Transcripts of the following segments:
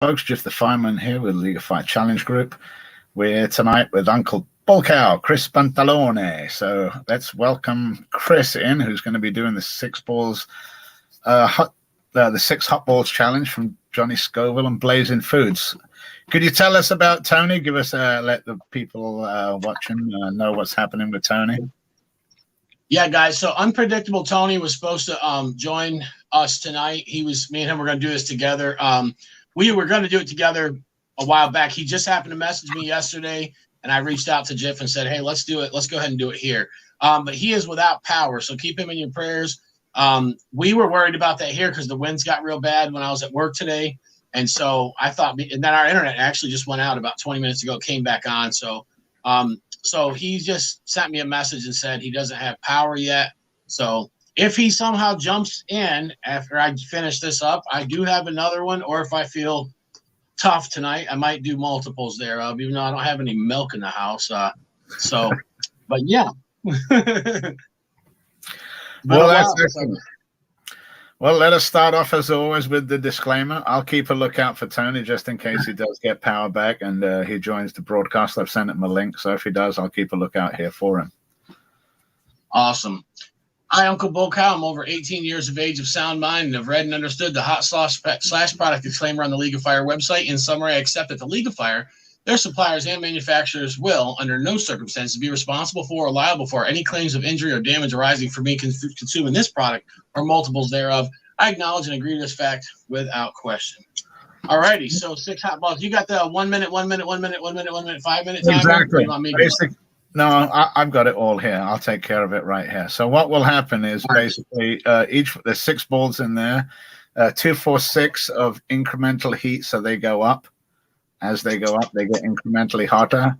folks, Jeff the Fireman here with League of Fight Challenge Group. We're here tonight with Uncle BullCow, Chris Pantalone. So let's welcome Chris in, who's going to be doing the the 6 hot balls challenge from Johnny Scoville and Blazing Foods. Could you tell us about Tony? Give us let the people watching know what's happening with Tony. Yeah, guys. So Unpredictable Tony was supposed to join us tonight. Me and him were going to do this together. We were going to do it together a while back. He just happened to message me yesterday, and I reached out to Jeff and said, hey, let's do it. Let's go ahead and do it here. But he is without power, so keep him in your prayers. We were worried about that here because the winds got real bad when I was at work today. And so I thought, and then our internet actually just went out about 20 minutes ago, came back on. So he just sent me a message and said he doesn't have power yet. So if he somehow jumps in after I finish this up, I do have another one. Or if I feel tough tonight, I might do multiples thereof, even though I don't have any milk in the house. But yeah. Well, let us start off as always with the disclaimer. I'll keep a lookout for Tony just in case he does get power back and he joins the broadcast. I've sent him a link, so if he does, I'll keep a lookout here for him. Awesome. Hi, Uncle BullCow. I'm over 18 years of age, of sound mind, and have read and understood the hot slash product disclaimer on the League of Fire website. In summary, I accept that the League of Fire, their suppliers and manufacturers will, under no circumstances, be responsible for or liable for any claims of injury or damage arising from me consuming this product or multiples thereof. I acknowledge and agree to this fact without question. All righty, so 6 hot balls. You got the 1 minute, 1 minute, 1 minute, 1 minute, 1 minute, 5 minute timer? Exactly. No, I've got it all here. I'll take care of it right here. So what will happen is basically there's 6 balls in there, 2, 4, 6 of incremental heat, so they go up. As they go up, they get incrementally hotter.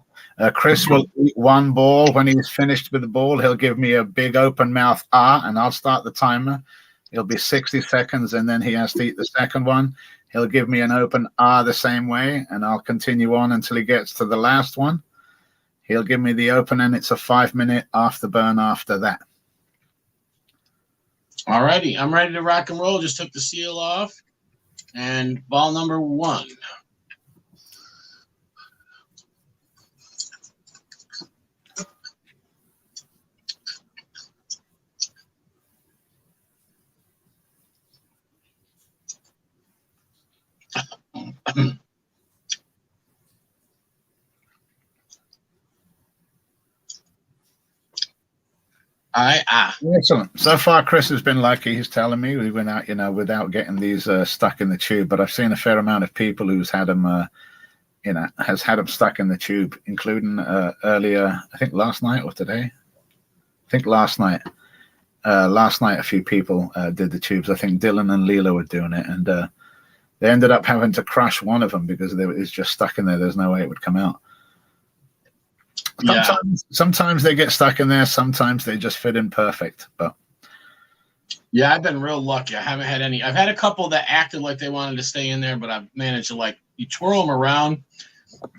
Chris will eat 1 ball. When he's finished with the ball, he'll give me a big open mouth and I'll start the timer. It'll be 60 seconds, and then he has to eat the second one. He'll give me an open the same way, and I'll continue on until he gets to the last one. He'll give me the open, and it's a 5-minute afterburn after that. All righty. I'm ready to rock and roll. Just took the seal off. And ball number 1. Excellent. So far, Chris has been lucky. He's telling me we went out, without getting these stuck in the tube. But I've seen a fair amount of people who's had them, has had them stuck in the tube, including earlier, I think last night or today. I think last night. Last night, a few people did the tubes. I think Dylan and Leela were doing it, and they ended up having to crush one of them because it was just stuck in there. There's no way it would come out. Sometimes they get stuck in there. Sometimes they just fit in perfect. But yeah, I've been real lucky. I haven't had any. I've had a couple that acted like they wanted to stay in there, but I've managed to you twirl them around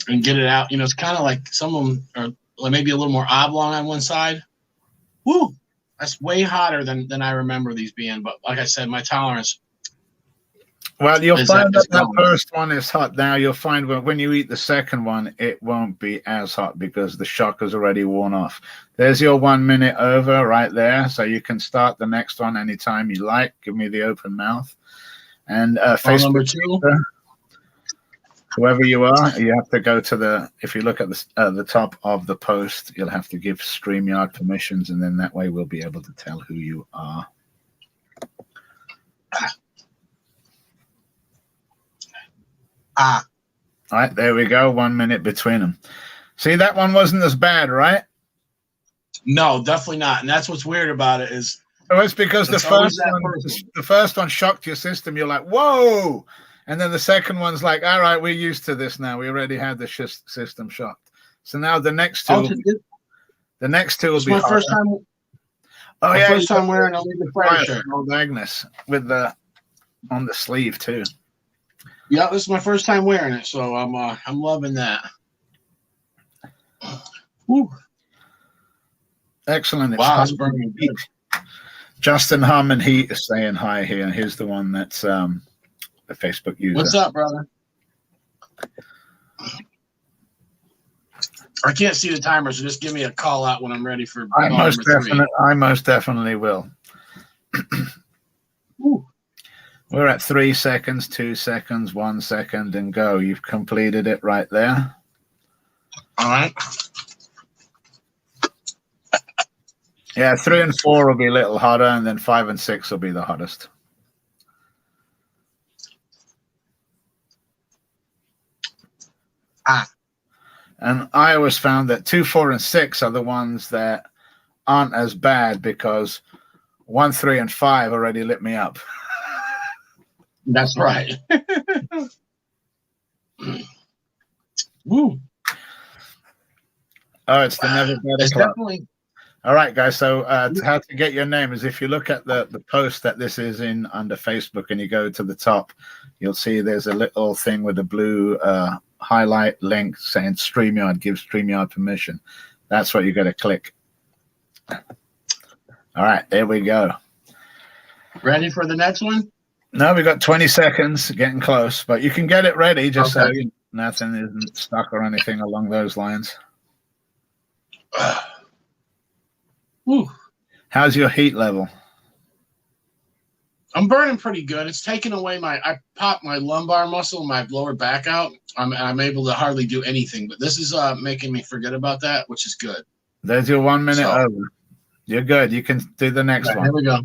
and get it out. It's kind of like some of them are maybe a little more oblong on one side. Woo! That's way hotter than I remember these being. But like I said, my tolerance. Well, you'll find that first one is hot. Now you'll find when you eat the second one, it won't be as hot because the shock has already worn off. There's your 1 minute over right there. So you can start the next one anytime you like. Give me the open mouth. And Facebook number 2. Whoever you are, you have to go to if you look at the top of the post, you'll have to give StreamYard permissions, and then that way we'll be able to tell who you are. All right, there we go. 1 minute between them. See, that one wasn't as bad, right? No, definitely not. And that's what's weird about it is. Oh, it's because the first one shocked your system. You're like, whoa. And then the second one's like, all right, we're used to this now. We already had the system shocked. So now the next two, will be my first time. Oh, yeah. First time wearing a League of Fire shirt. Old Agnes with on the sleeve too. Yeah, this is my first time wearing it, so I'm loving that. Woo. Excellent. Wow, it's burning good. Justin Harmon Heat is saying hi here. Here's the one that's the Facebook user. What's up, brother? I can't see the timer, so just give me a call out when I'm ready for I ball most number 3. I most definitely will. We're at 3 seconds, 2 seconds, 1 second, and go. You've completed it right there. All right. Yeah, 3 and 4 will be a little hotter, and then 5 and 6 will be the hottest. And I always found that 2, 4, and 6 are the ones that aren't as bad because 1, 3, and 5 already lit me up. That's right. Woo. Oh, it's the Never Better It's Club. definitely. All right, guys. So how to get your name is if you look at the post that this is in under Facebook and you go to the top, you'll see there's a little thing with a blue highlight link saying StreamYard, give StreamYard permission. That's what you got to click. All right, there we go. Ready for the next one? No, we got 20 seconds, getting close, but you can get it ready just so nothing isn't stuck or anything along those lines. Woo. How's your heat level? I'm burning pretty good. It's taken away I popped my lumbar muscle, my lower back out. I'm able to hardly do anything, but this is making me forget about that, which is good. There's your 1 minute over. You're good. You can do the next one. Here we go.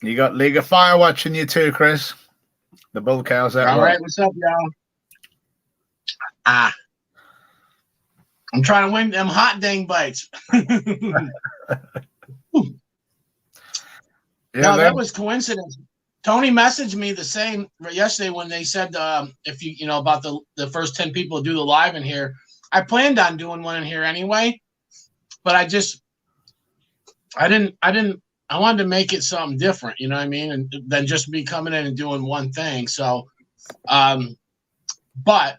You got League of Fire watching you too, Chris. The BullCows out. All right, what's up, y'all? I'm trying to win them hot dang bites. No, that was coincidence. Tony messaged me the same yesterday when they said if you know about the first 10 people to do the live in here. I planned on doing one in here anyway, but I wanted to make it something different, you know what I mean, and than just me coming in and doing one thing. So, but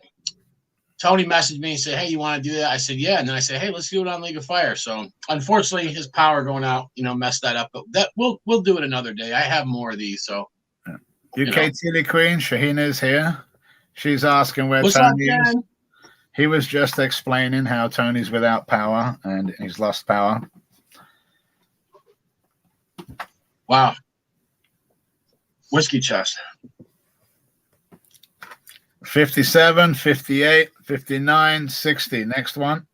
Tony messaged me and said, "Hey, you want to do that?" I said, "Yeah." And then I said, "Hey, let's do it on League of Fire." So, unfortunately, his power going out, messed that up. But that we'll do it another day. I have more of these. So, UK Tilly Queen, Shahina's here. She's asking where what's Tony up, is. Jen? He was just explaining how Tony's without power and he's lost power. Wow. Whiskey chest. 57, 58, 59, 60. Next one.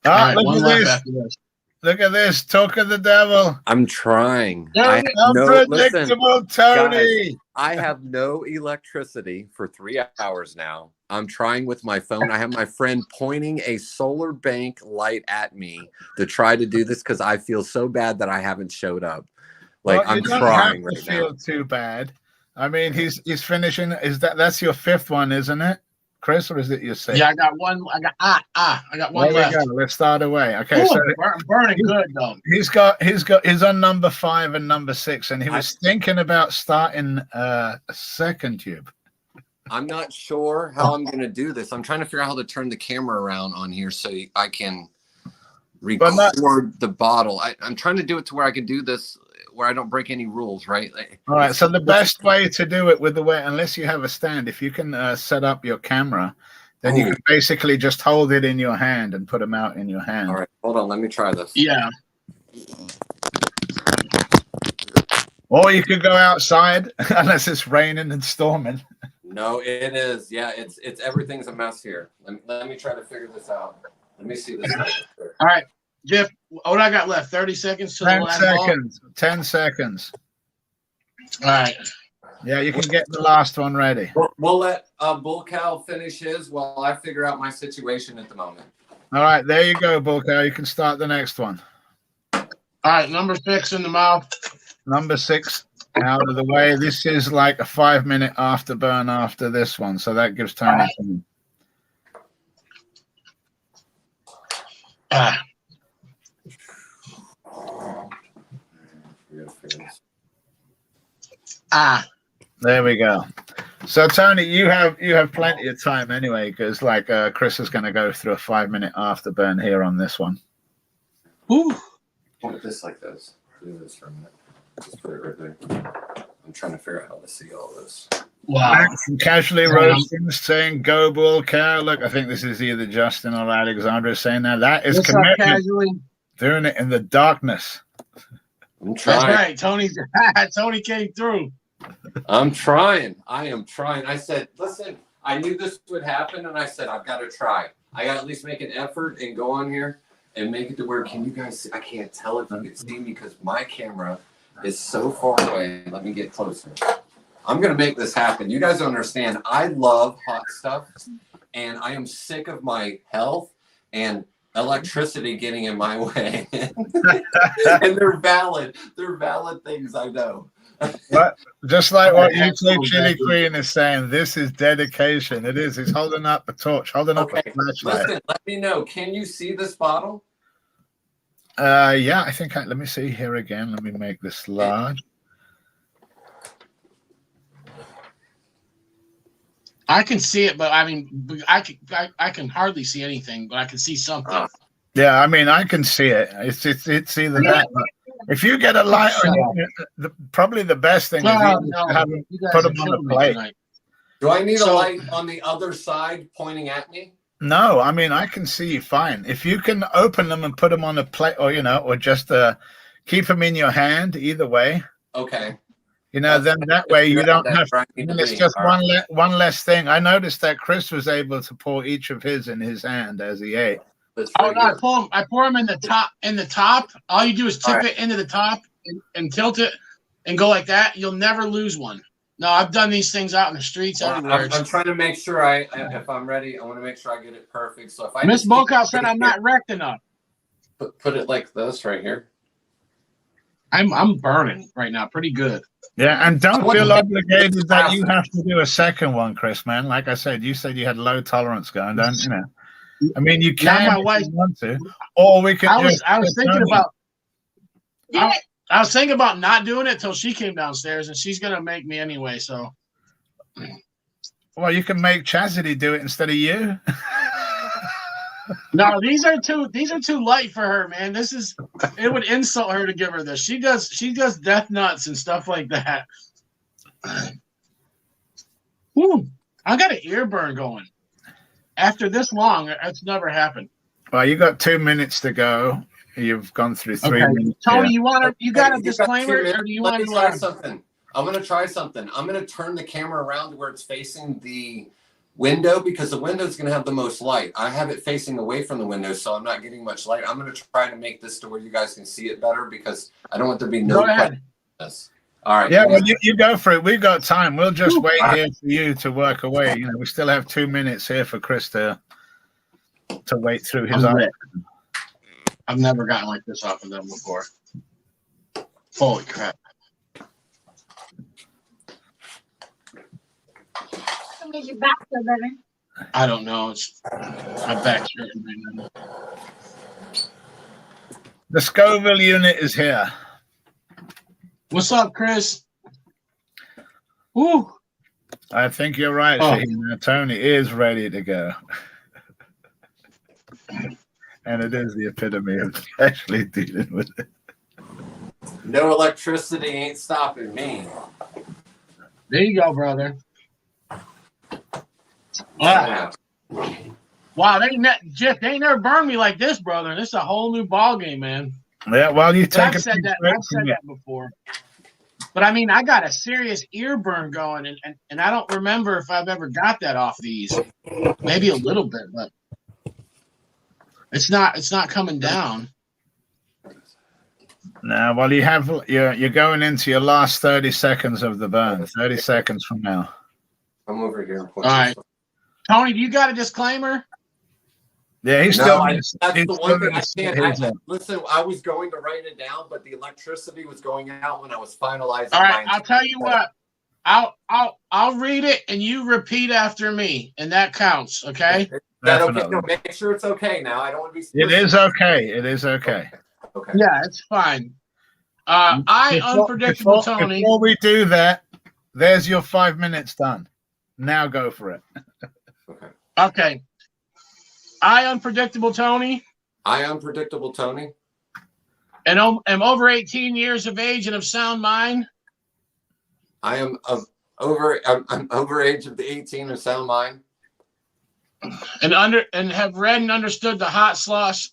Right, look one at left this. after this. Look at this. Talk of the devil. I'm trying. Unpredictable Tony. Guys, I have no electricity for 3 hours now. I'm trying with my phone. I have my friend pointing a solar bank light at me to try to do this because I feel so bad that I haven't showed up. Like, well, I'm trying right now. Feel too bad. I mean, he's finishing. That's your 5th one, isn't it, Chris, or is it your 6th? Yeah, I got one. I got one left. Go. Let's start away. Okay, Ooh, so I'm burning good though. He's on number 5 and number 6, and he was thinking about starting a second tube. I'm not sure how I'm going to do this. I'm trying to figure out how to turn the camera around on here so I can record the bottle. I'm trying to do it to where I can do this where I don't break any rules, right? All right. So the best way to do it with the way, unless you have a stand, if you can set up your camera, then you can basically just hold it in your hand and put them out in your hand. All right. Hold on. Let me try this. Yeah. Or you could go outside unless it's raining and storming. No, it is. Yeah, it's everything's a mess here. Let me try to figure this out. Let me see this. All right, Jeff. What I got left? 30 seconds to 10 the last seconds. 10 seconds. All right. Yeah, you can get the last one ready. We'll let BullCow finish his while I figure out my situation at the moment. All right, there you go, BullCow. You can start the next one. All right, number 6 in the mouth. Number 6 out of the way. This is like a 5-minute afterburn after this one, so that gives Tony time. Ah. There we go. So Tony, you have plenty of time anyway, because like Chris is going to go through a 5-minute afterburn here on this one. Ooh. Put this like this. Do this for a minute. Just put it right there. I'm trying to figure out how to see all this. Wow. Casually roasting, saying "Go BullCow." Look, I think this is either Justin or Alexandra saying that. That is What's up, commitment. casually? Doing it in the darkness. I'm trying. That's right. Tony came through. I'm trying. I am trying. I said, listen, I knew this would happen, and I said, I've got to try. I got to at least make an effort and go on here and make it to where, can you guys see? I can't tell if you can see me because my camera is so far away. Let me get closer. I'm going to make this happen. You guys don't understand. I love hot stuff, and I am sick of my health and electricity getting in my way. And they're valid. They're valid things, I know. But just like what YouTube Chili Queen is saying, this is dedication. It is. He's holding up the torch, holding up a flashlight. Listen, let me know. Can you see this bottle? Yeah, I think. Let me see here again. Let me make this large. I can see it, but I mean, I can hardly see anything, but I can see something. Yeah, I mean, I can see it. It's either that. If you get a light on you, probably the best thing is to have them put them on a plate. Tonight. Do I need a light on the other side pointing at me? No, I mean, I can see you fine. If you can open them and put them on a plate, or or just keep them in your hand, either way. Okay. Then that way you don't have. It's just one less thing. I noticed that Chris was able to pour each of his in his hand as he ate. Oh no! I pour them in the top. In the top, all you do is tip it into the top and tilt it, and go like that. You'll never lose one. No, I've done these things out in the streets everywhere. I'm trying to make sure if I'm ready, I want to make sure I get it perfect. So if I Miss BullCow said I'm not wrecked enough. Put it like this right here. I'm burning right now, pretty good. Yeah, and don't feel obligated that you have to do a second one, Chris. Man, like I said, you said you had low tolerance going, don't you know? I mean, you can if you want to, or we can. I was thinking about. I was thinking about not doing it till she came downstairs, and she's gonna make me anyway. So, well, you can make Chastity do it instead of you. No, these are too light for her, man. It would insult her to give her this. She does death nuts and stuff like that. Ooh, I got an ear burn going. After this long, it's never happened. Well, you got 2 minutes to go. You've gone through 3 minutes. Tony, you got a disclaimer, or do you want to try something? I'm going to try something. I'm going to turn the camera around to where it's facing the window because the window is going to have the most light. I have it facing away from the window, so I'm not getting much light. I'm going to try to make this to where you guys can see it better because I don't want there to be no question. All right. Yeah, well, you go for it. We've got time. We'll just wait here for you to work away. We still have 2 minutes here for Chris to wait through his eye. I've never gotten like this off of them before. Holy crap. What made your back so better? I don't know. It's my back's hurting right now. The Scoville unit is here. What's up, Chris? Woo. I think you're right, Shaheen. Tony is ready to go. And it is the epitome of actually dealing with it. No electricity ain't stopping me. There you go, brother. Wow. Wow, they ain't never burned me like this, brother. This is a whole new ball game, man. Yeah, well, I've said that before. But I mean, I got a serious ear burn going, and I don't remember if I've ever got that off these. Maybe a little bit, but it's not coming down. Now, well, you're going into your last 30 seconds of the burn. 30 seconds from now. I'm over here. All right, Tony, do you got a disclaimer? Yeah, he's that's the one thing I can't. Listen, I was going to write it down, but the electricity was going out when I was finalizing. All right, I'll tell you what. I'll read it and you repeat after me, and that counts. Okay. That okay? No, make sure it's okay. Now I don't want to be. It is okay. It is okay. Okay. Yeah, it's fine. Unpredictable Tony. Before we do that, there's your 5 minutes done. Now go for it. Okay. Okay. I, Unpredictable Tony, I, Unpredictable Tony, and am over 18 years of age and of sound mind. I'm over age of the 18 of sound mind. And have read and understood the hot sauce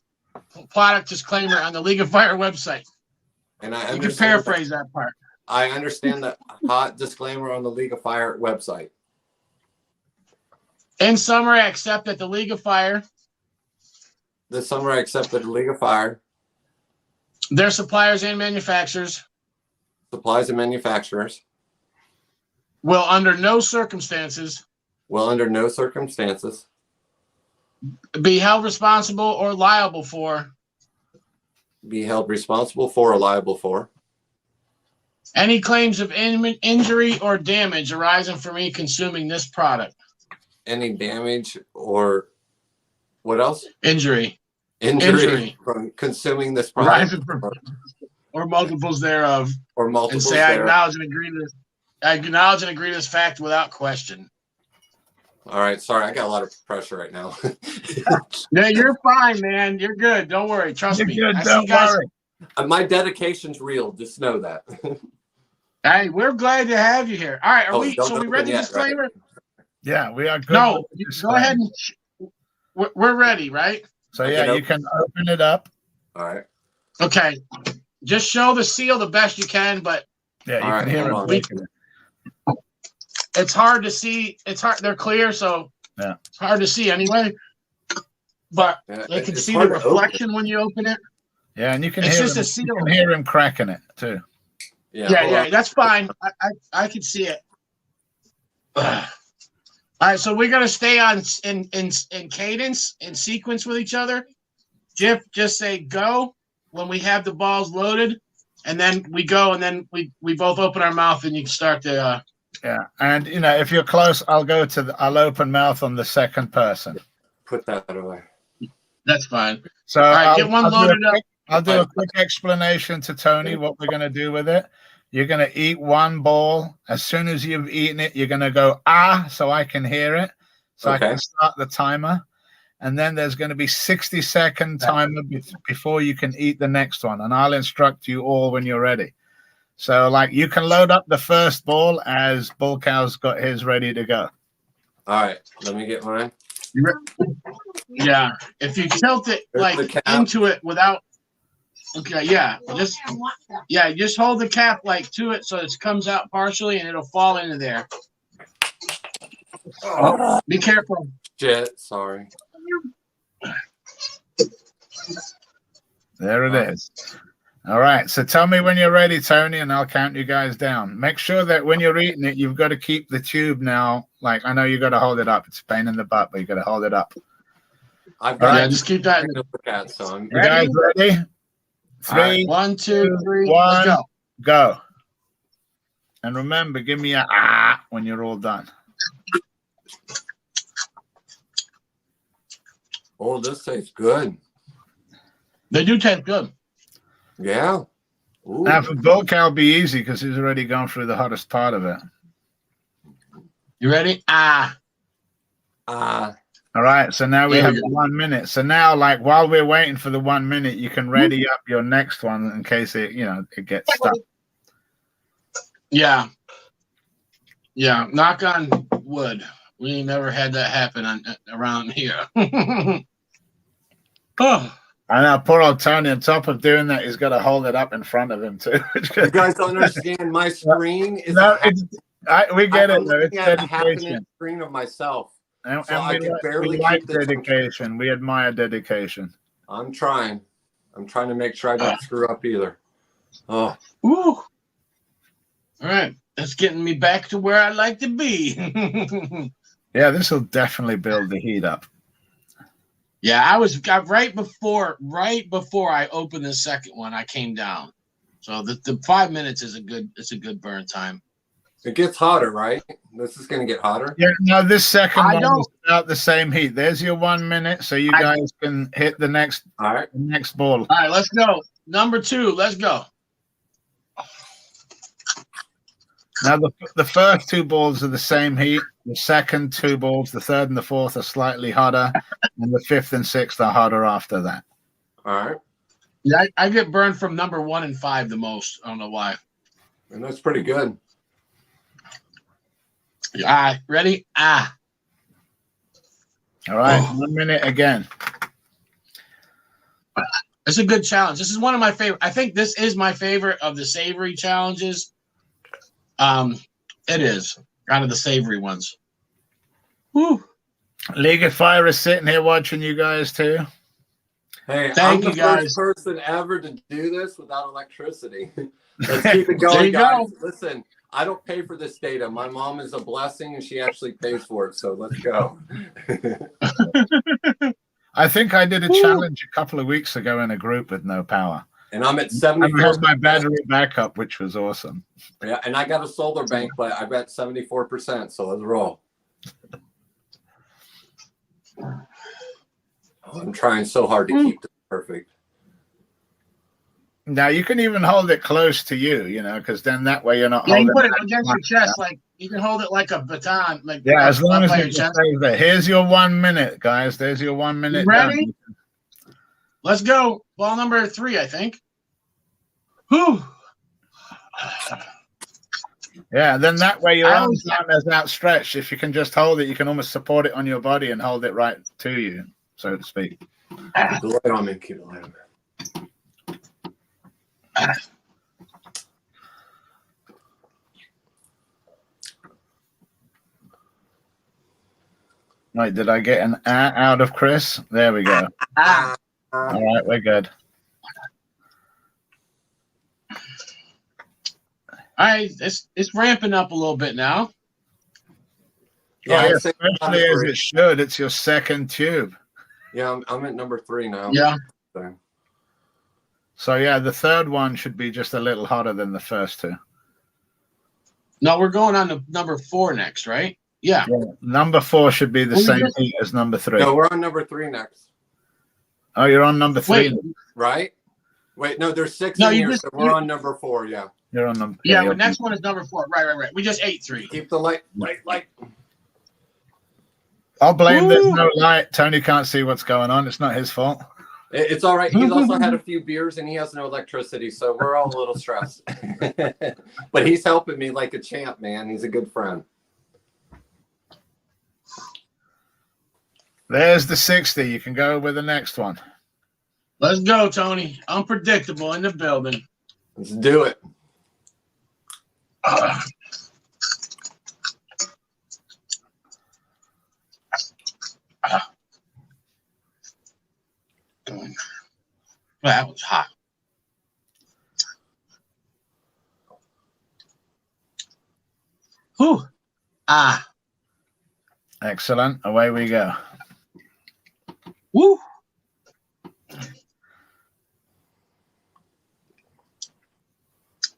product disclaimer on the League of Fire website. And I You can paraphrase that part. I understand the hot disclaimer on the League of Fire website. In summary, I accept that the League of Fire, This summer, I accepted the League of Fire, their suppliers and manufacturers, supplies and manufacturers, will under no circumstances will under no circumstances be held responsible or liable for be held responsible for or liable for any claims of injury or damage arising from me consuming this product. any damage or what else? Injury From consuming this product arising from or multiples thereof. or And multiples say I thereof. acknowledge and agree to this. I acknowledge and agree to this fact without question. All right, sorry, I got a lot of pressure right now. No, you're fine, man. You're good. Don't worry. Trust me. You're good. I see Don't guys. worry. My dedication's real. Just know that. Hey, we're glad to have you here. All right, Oh, we don't so we open read the yet, disclaimer? Yeah, we are good. No, with the go disclaimer. ahead and we're ready, right? So I yeah, can you can open it up. All right. Okay. Just show the seal the best you can, but Yeah, you All can right, hear hold it on. breaking it. it's hard to see. It's hard. They're clear, so Yeah. it's hard to see anyway. But Yeah, they can it's see the hard to open. reflection when you open it. Yeah, and you can It's hear just him. a seal. You can hear him cracking it too. Yeah, hold yeah, on. that's fine. I can see it. All right, so we're gonna stay on in cadence, in sequence with each other. Just say go when we have the balls loaded, and then we go, and then we both open our mouth, and you can start the. Yeah, and you know if you're close, I'll open mouth on the second person. Put that away. That's fine. So All right, I'll, get one I'll do loaded up. I'll do a quick explanation to Tony what we're going to do with it. You're going to eat one ball. As soon as you've eaten it, you're going to go, ah, so I can hear it. So I can start the timer. And then there's going to be 60-second timer before you can eat the next one. And I'll instruct you all when you're ready. So, like, you can load up the first ball as BullCow's got his ready to go. All right, let me get mine. Yeah, if you tilt it There's like the cap. into it without. Okay, yeah, just hold the cap like to it so it comes out partially and it'll fall into there. Oh, Be careful. shit, sorry. There it is. All right. So tell me when you're ready, Tony, and I'll count you guys down. Make sure that when you're eating it, you've got to keep the tube now. Like, I know you got to hold it up. It's a pain in the butt, but you got to hold it up. I've All got Yeah, just keep that. to look at, so I'm You guys ready? All right. 3, 1, 2, 3. One. Let's go. go. And remember, give me a ah when you're all done. Oh, this tastes good. They do taste good. Yeah. Ooh. Now, for BullCow, be easy because he's already gone through the hottest part of it. You ready? Ah. All right. So now we There have we go. 1 minute. So now, like, while we're waiting for the 1 minute, you can ready up your next one in case it, it gets stuck. Yeah. Yeah. Knock on wood. We ain't never had that happen around here. Oh. I know, poor old Tony, on top of doing that, he's got to hold it up in front of him, too. You guys don't understand. My screen is No, we get I'm it, though. It's looking at a half dedication. inch screen of myself. And, So I can we barely like keep this on- dedication. We admire dedication. I'm trying. I'm trying to make sure I don't screw up either. Oh, Ooh. All right. That's getting me back to where I like to be. Yeah, this will definitely build the heat up. Yeah, I was right before I opened the second one, I came down. So the 5 minutes is a good burn time. it gets hotter, right? This is going to get hotter. Yeah, no, this second I one don't- is about the same heat. There's your 1 minute, so you guys can hit the next All right. ball. All right, let's go. Number 2, let's go. Now, the first two balls are the same heat. The second two balls, the third and the fourth, are slightly hotter, and the fifth and sixth are hotter after that. All right. Yeah, I get burned from number 1 and 5 the most. I don't know why. And that's pretty good. Ready? All right, 1 minute again. It's a good challenge. This is one of my favorite. I think this is my favorite of the savory challenges. It is out of the savory ones. Woo. League of Fire is sitting here watching you guys too. Hey, Thank I'm you, the guys. first person ever to do this without electricity. Let's keep it going, There you guys. go. Listen, I don't pay for this data. My mom is a blessing, and she actually pays for it. So let's go. I think I did a challenge a couple of weeks ago in a group with no power. And I'm at And I 74%. had my battery backup, which was awesome. Yeah, and I got a solar bank, but I'm at 74%. So let's roll. I'm trying so hard to keep this perfect. Now you can even hold it close to you, because then that way you're not Yeah, you holding put it it against your chest, like you can hold it like a baton. Like as long as by it your just chest. stays there. Here's your 1 minute, guys. There's your 1 minute. Ready? Done. Let's go. Ball number 3, I think. Whew. Yeah, then that way your I arms always- aren't as outstretched. If you can just hold it, you can almost support it on your body and hold it right to you, so to speak. Keep the light on me. Keep the light on me. Right, did I get an out of Chris? There we go. Ah. All right, we're good. All right, it's ramping up a little bit now. Yeah, Yeah, I'd say especially as it should. It's your second tube. yeah, I'm at number 3 now. Yeah. So yeah, the third one should be just a little hotter than the first two. No, we're going on to number 4 next, right? Yeah. Number 4 should be the Well, same heat as number 3. No, we're on number 3 next. Oh, you're on number 3. Wait. Right? Wait, no, there's 6 No, in you here, just- so we're on number 4. Yeah. You're on number. Yeah, you're the next one is number 4. Right. We just ate 3. Keep the light. I'll blame there's Woo! no light. Tony can't see what's going on. It's not his fault. It's all right. He's also had a few beers and he has no electricity, so we're all a little stressed. But he's helping me like a champ, man. He's a good friend. There's the 60. You can go with the next one. Let's go, Tony. Unpredictable in the building. Let's do it. That was hot. Whew. Excellent. Away we go. Woo.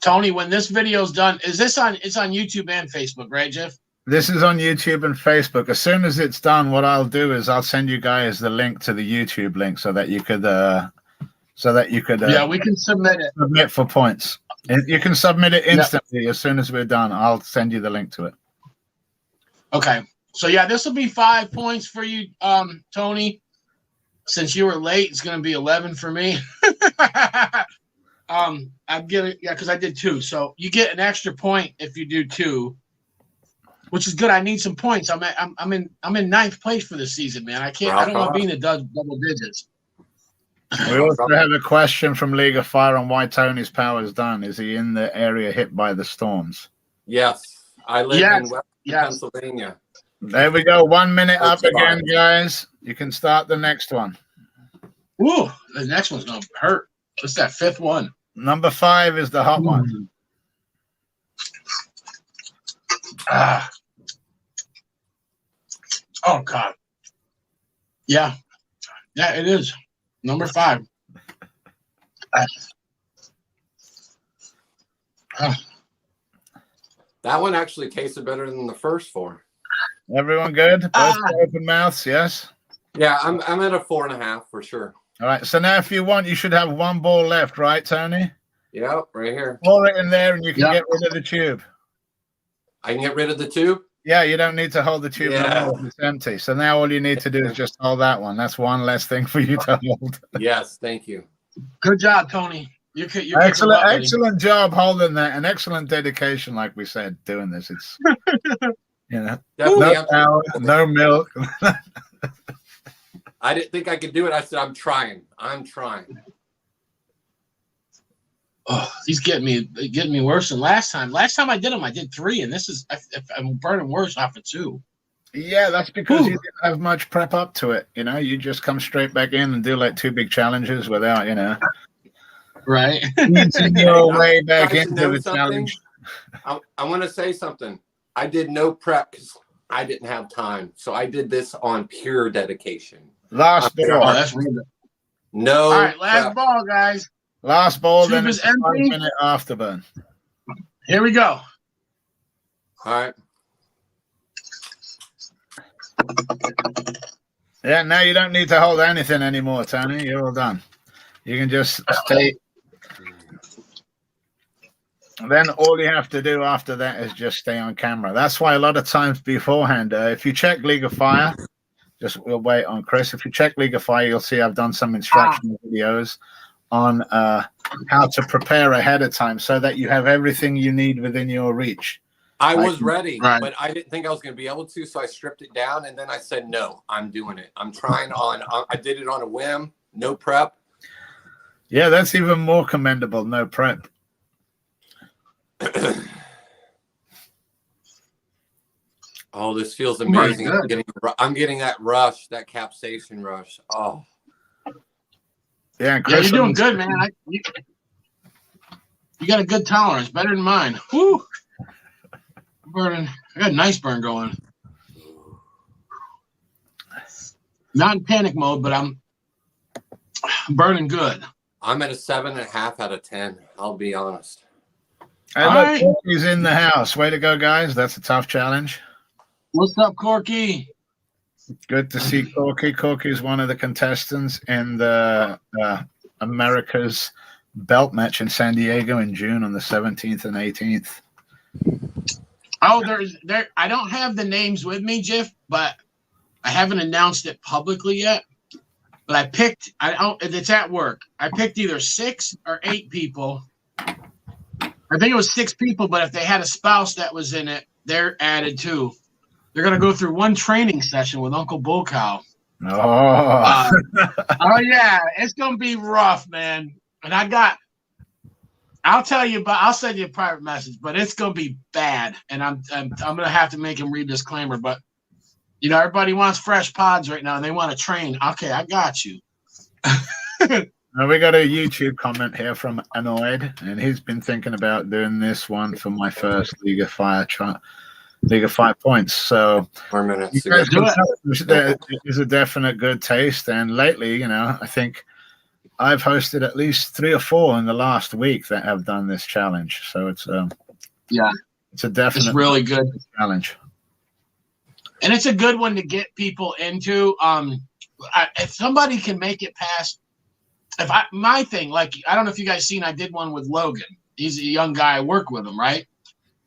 Tony, when this video's done, it's on YouTube and Facebook, right, Jeff? This is on YouTube and Facebook. As soon as it's done, what I'll do is I'll send you guys the link to the YouTube link so that you could Yeah, we can submit it. submit for points. You can submit it instantly as soon as we're done. I'll send you the link to it. Okay. So yeah, this will be 5 points for you, Tony. Since you were late, it's gonna be 11 for me. I'm getting because I did 2. So you get an extra point if you do 2, which is good. I need some points. I'm in 9th place for this season, man. I don't want to be in the double digits. We also have a question from League of Fire on why Tony's power is done. Is he in the area hit by the storms? Yes. I live in West Yes. Pennsylvania. There we go. 1 minute up again, guys. You can start the next one. Ooh, the next one's gonna hurt. What's that 5th one? Number 5 is the hot one. Oh God. Yeah, it is number 5. That one actually tasted better than the first 4. Everyone good? Both open mouths, yes? Yeah, I'm at a 4.5 for sure. All right. So now if you want, you should have 1 ball left, right, Tony? Yep, right here. Pour it in there and you can get rid of the tube. I can get rid of the tube? Yeah, you don't need to hold the tube Yeah. no more. It's empty. So now all you need to do is just hold that one. That's one less thing for you to hold. Yes, thank you. Good job, Tony. You're Excellent, excellent job holding that, and excellent dedication, like we said, doing this. It's no power, no milk. I didn't think I could do it. I said, I'm trying. Oh, he's getting me worse than last time. Last time I did them, I did 3, and this is I'm burning worse off of 2. Yeah, that's because you didn't have much prep up to it. You just come straight back in and do like 2 big challenges without, right, easing your way back into the challenge. I want to say something. I did no prep because I didn't have time, so I did this on pure dedication. Last ball. Oh, that's weird. No. All right, last ball, guys. Last ball, Tube then is it's a empty. 5-minute afterburn. Here we go. All right. Yeah, now you don't need to hold anything anymore, Tony. You're all done. You can just stay. And then all you have to do after that is just stay on camera. That's why a lot of times beforehand, if you check League of Fire, we'll wait on Chris. If you check League of Fire, you'll see I've done some instructional videos on how to prepare ahead of time so that you have everything you need within your reach. I was ready, but I didn't think I was going to be able to, so I stripped it down, and then I said, no, I'm doing it. I'm trying on. I did it on a whim, no prep. Yeah, that's even more commendable, no prep. Oh, this feels amazing. I'm getting that rush, that capsaicin rush. Oh. Yeah, Chris, you're doing good, man. You got a good tolerance, better than mine. Woo! Burning. I got a nice burn going. Not in panic mode, but I'm burning good. I'm at a 7.5 out of 10. I'll be honest. And look, Corky's in the house. Way to go, guys. That's a tough challenge. What's up, Corky? Good to see Corky. Corky is one of the contestants in the America's belt match in San Diego in June on the 17th and 18th. Oh, I don't have the names with me, Jeff, but I haven't announced it publicly yet. But I picked. It's at work. I picked either 6 or 8 people. I think it was 6 people, but if they had a spouse that was in it, they're added too. They're gonna go through one training session with Uncle BullCow. Oh, oh yeah, it's gonna be rough, man. And I'll tell you, but I'll send you a private message. But it's gonna be bad, and I'm gonna have to make him read disclaimer. But everybody wants fresh pods right now, and they want to train. Okay, I got you. Now we got a YouTube comment here from Annoyed, and he's been thinking about doing this one for my first League of Fire points. So 4 minutes. you guys can tell it is a definite good taste. And lately, I think I've hosted at least 3 or 4 in the last week that have done this challenge. So it's it's a definite, it's really good challenge, and it's a good one to get people into. If somebody can make it past, my thing, like I don't know if you guys seen, I did one with Logan. He's a young guy. I work with him, right?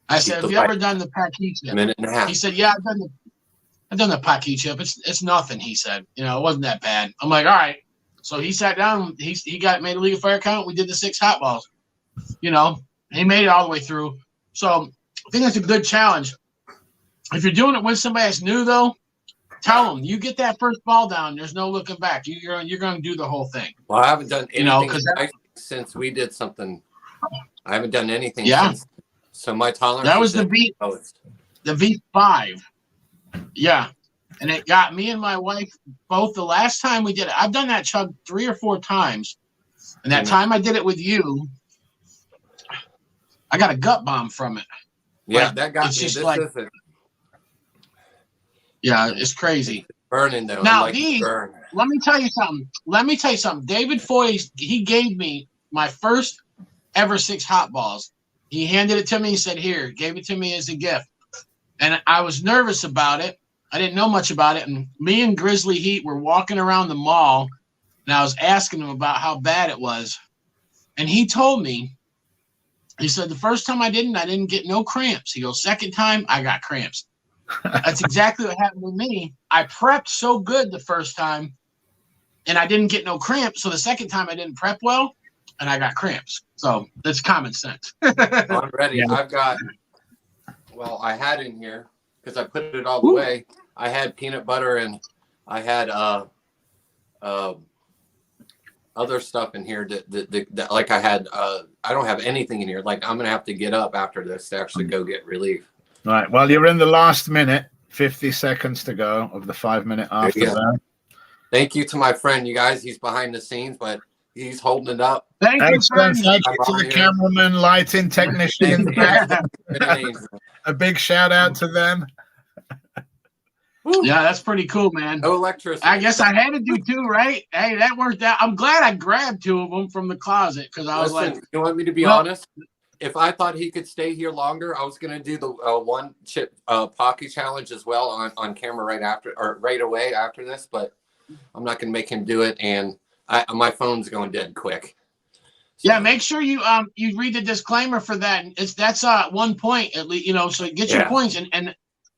I said, have you ever done the Paki chip? Minute and a half. He said, yeah, I've done the Paki chip. It's nothing, he said. It wasn't that bad. I'm like, all right. So he sat down. He made a League of Fire account. We did the 6 hot balls. He made it all the way through. So I think that's a good challenge. If you're doing it with somebody that's new, though, tell them you get that first ball down. There's no looking back. You're going to do the whole thing. Well, I haven't done anything since we did something. I haven't done anything since. So my tolerance. That was the V5. Yeah. And it got me and my wife both the last time we did it. I've done that chug 3 or 4 times. And that time I did it with you, I got a gut bomb from it. Yeah, that got me. Just isn't. Yeah, it's crazy. It's burning though. Now let me tell you something. David Foy, he gave me my first ever 6 hot balls. He handed it to me. He said, here, gave it to me as a gift. And I was nervous about it. I didn't know much about it. And me and Grizzly Heat were walking around the mall, and I was asking him about how bad it was. And he told me, He said, the first time I didn't get no cramps. He goes, second time, I got cramps. That's exactly what happened with me. I prepped so good the first time, and I didn't get no cramps. So the second time I didn't prep well, and I got cramps. So that's common sense. I'm ready. Yeah. I've got, well, I had in here, because I put it all the way, I had peanut butter and I had other stuff in here that like I had, I don't have anything in here. Like I'm going to have to get up after this to actually go get relief. Right. Well, you're in the last minute, 50 seconds to go of the 5 minute after that. Thank you to my friend, you guys. He's behind the scenes, but he's holding it up. Thank you, Excellent. friend. Thank you to the cameraman, lighting technician. A big shout out to them. Yeah, that's pretty cool, man. No electricity. I guess I had to do two, right? Hey, that worked out. I'm glad I grabbed two of them from the closet because I was like, you want me to be honest? If I thought he could stay here longer, I was going to do the one chip Pocky challenge as well on camera right away after this, but I'm not going to make him do it. And my phone's going dead quick. So. Yeah, make sure you read the disclaimer for that. That's 1 point at least, so get your points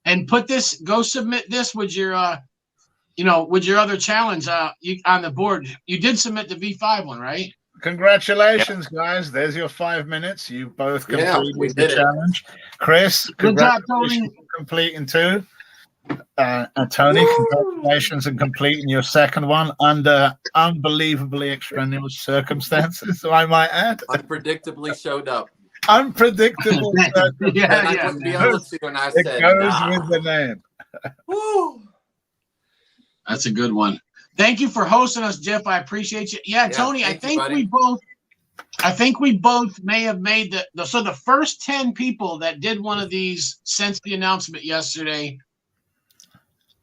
and put this, go submit this with your with your other challenge on the board. You did submit the V5 one, right? Congratulations, guys. There's your 5 minutes. You both completed the challenge. Chris, good job, Tony. Completing two. And Tony, congratulations on completing your second one under unbelievably extraneous circumstances, so I might add. Unpredictably showed up. Unpredictable circumstances. Yeah. It goes with the name. Woo. That's a good one. Thank you for hosting us, Jeff. I appreciate you. Yeah, Tony, I think we both may have made the first 10 people that did one of these since the announcement yesterday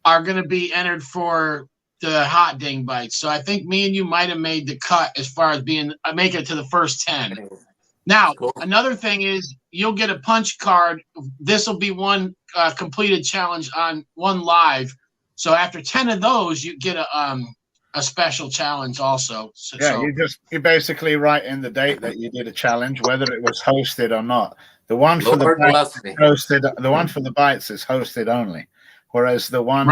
are going to be entered for the hot ding bites. So I think me and you might have made the cut as far as make it to the first 10. Now, another thing is you'll get a punch card. This will be one completed challenge on one live. So after 10 of those, you get a special challenge also. You basically write in the date that you did a challenge, whether it was hosted or not. The one for the bites is hosted only, whereas the one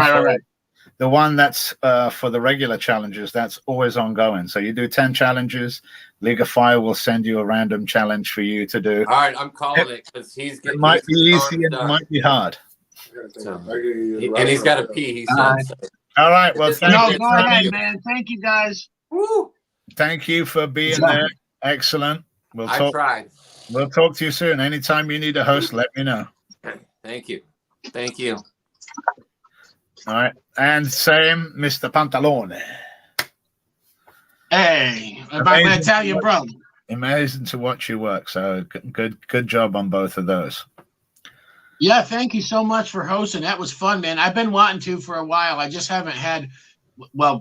the one that's for the regular challenges, that's always ongoing. So you do 10 challenges. League of Fire will send you a random challenge for you to do. All right, I'm calling it because it might be easy and it might be hard. And he's got a pee. He said. So. All right. Well, thank you. Go ahead, man. Thank you, guys. Woo. Thank you for being there. Excellent. I tried. We'll talk to you soon. Anytime you need a host, let me know. Thank you. Thank you. All right. And same, Mr. Pantalone. Hey, my Italian brother. Amazing to watch you work. So good job on both of those. Yeah, thank you so much for hosting. That was fun, man. I've been wanting to for a while. I just haven't had,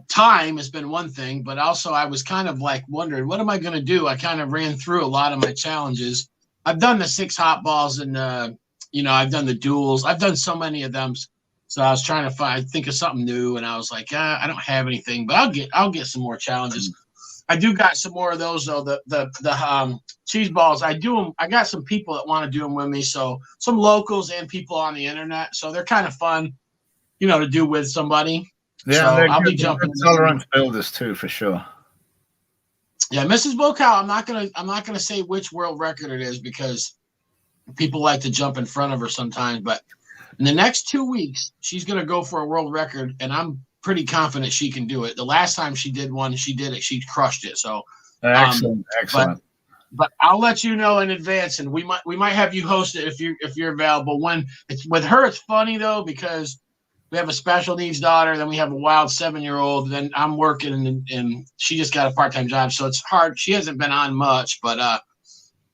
time has been one thing, but also I was kind of like wondering, what am I going to do? I kind of ran through a lot of my challenges. I've done the 6 hot balls and, I've done the duels. I've done so many of them. So I was trying to think of something new, and I was like, I don't have anything, but I'll get some more challenges. I do got some more of those though. The cheese balls, I do them. I got some people that want to do them with me. So some locals and people on the internet. So they're kind of fun, to do with somebody. Yeah, so I'll be jumping. Tolerance builders too, for sure. Yeah, Mrs. BullCow, I'm not gonna say which world record it is because people like to jump in front of her sometimes. But in the next 2 weeks, she's gonna go for a world record, and I'm pretty confident she can do it. The last time she did one, she did it. She crushed it. So excellent. But I'll let you know in advance, and we might have you host it if you're available. When it's with her, it's funny though because we have a special needs daughter, then we have a wild 7-year-old, then I'm working and she just got a part-time job, so it's hard. She hasn't been on much, but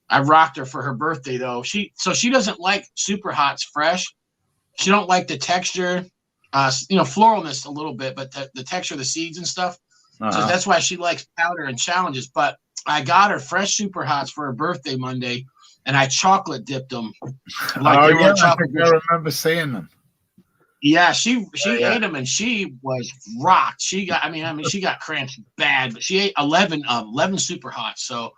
I rocked her for her birthday though. She doesn't like super hots fresh. She don't like the texture. Floralness a little bit, but the texture of the seeds and stuff. So that's why she likes powder and challenges. But I got her fresh super hots for her birthday Monday, and I chocolate dipped them. I remember seeing them. Yeah, she ate them and she was rocked. She got cramps bad, but she ate 11 super hots. So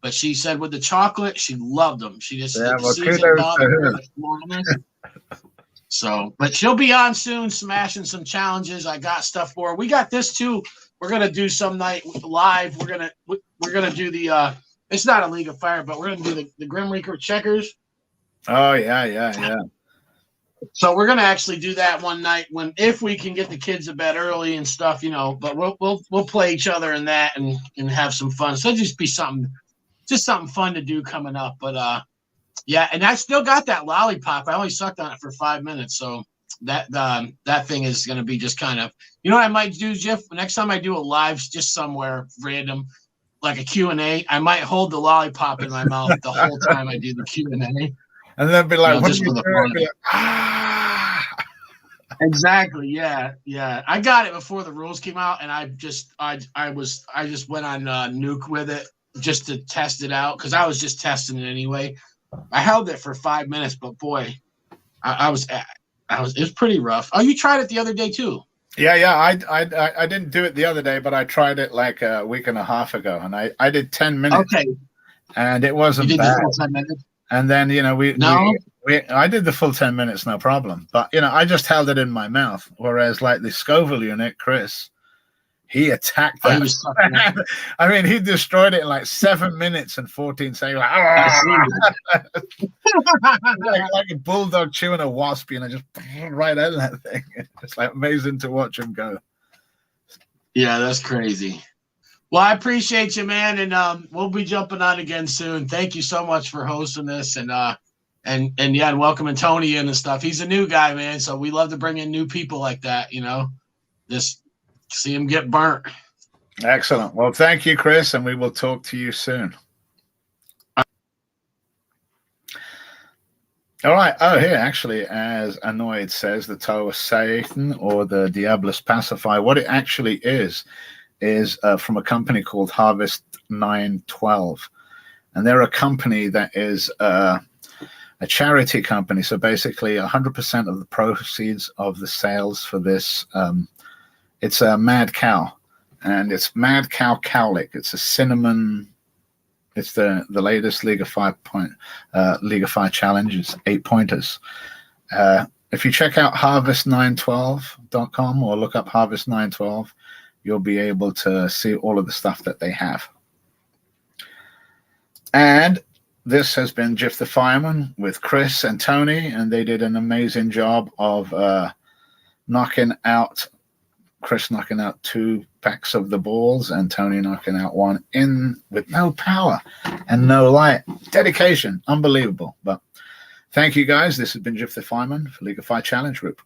But she said with the chocolate, she loved them. She just Yeah, the well, seeds kudos are to done. So, but she'll be on soon, smashing some challenges. I got stuff for her. We got this too. We're gonna do some night live. We're gonna do the it's not a League of Fire, but we're gonna do the Grim Reaper checkers. Oh yeah. So we're gonna actually do that one night if we can get the kids to bed early and stuff, you know. But we'll play each other in that and have some fun. So it'll just be something fun to do coming up. But yeah, and I still got that lollipop. I only sucked on it for 5 minutes, so that thing is gonna be just kind of, you know what I might do, Jeff? Next time I do a live just somewhere random, like a Q&A, I might hold the lollipop in my mouth the whole time I do the Q&A. And then be like, You know, what just do you for the do? fun. Be like, ah. Exactly. Yeah. I got it before the rules came out, and I just went on Nuke with it just to test it out because I was just testing it anyway. I held it for 5 minutes, but boy, it was pretty rough. Oh, you tried it the other day too? Yeah. I didn't do it the other day, but I tried it like a week and a half ago, and I did 10 minutes. Okay. And it wasn't You did bad. the full 10 minutes? And then, you know, No. I did the full 10 minutes, no problem. But, you know, I just held it in my mouth. Whereas, like the Scoville unit, Chris, he attacked that. He was sucking it. I mean, he destroyed it in like 7 minutes and 14 seconds. Like a bulldog chewing a wasp, you know, just right out of that thing. It's like amazing to watch him go. Yeah, that's crazy. Well, I appreciate you, man, and we'll be jumping on again soon. Thank you so much for hosting this, and welcoming Tony in and stuff. He's a new guy, man, so we love to bring in new people like that. You know, just see him get burnt. Excellent. Well, thank you, Chris, and we will talk to you soon. All right. Oh, here, actually, as Annoyed says, the Toe of Satan or the Diabolus Pacifier, what it actually is from a company called Harvest 912. And they're a company that is a charity company. So basically 100% of the proceeds of the sales for this, it's a Mad Cow. And it's Mad Cow Cowlick. It's a cinnamon. It's the latest League of Fire challenge. It's 8 pointers. If you check out harvest912.com or look up Harvest 912, you'll be able to see all of the stuff that they have. And this has been Jiff the Fireman with Chris and Tony, and they did an amazing job of Chris knocking out 2 packs of the balls and Tony knocking out 1 in with no power and no light. Dedication. Unbelievable. But thank you, guys. This has been Jiff the Fireman for League of Fire Challenge Group.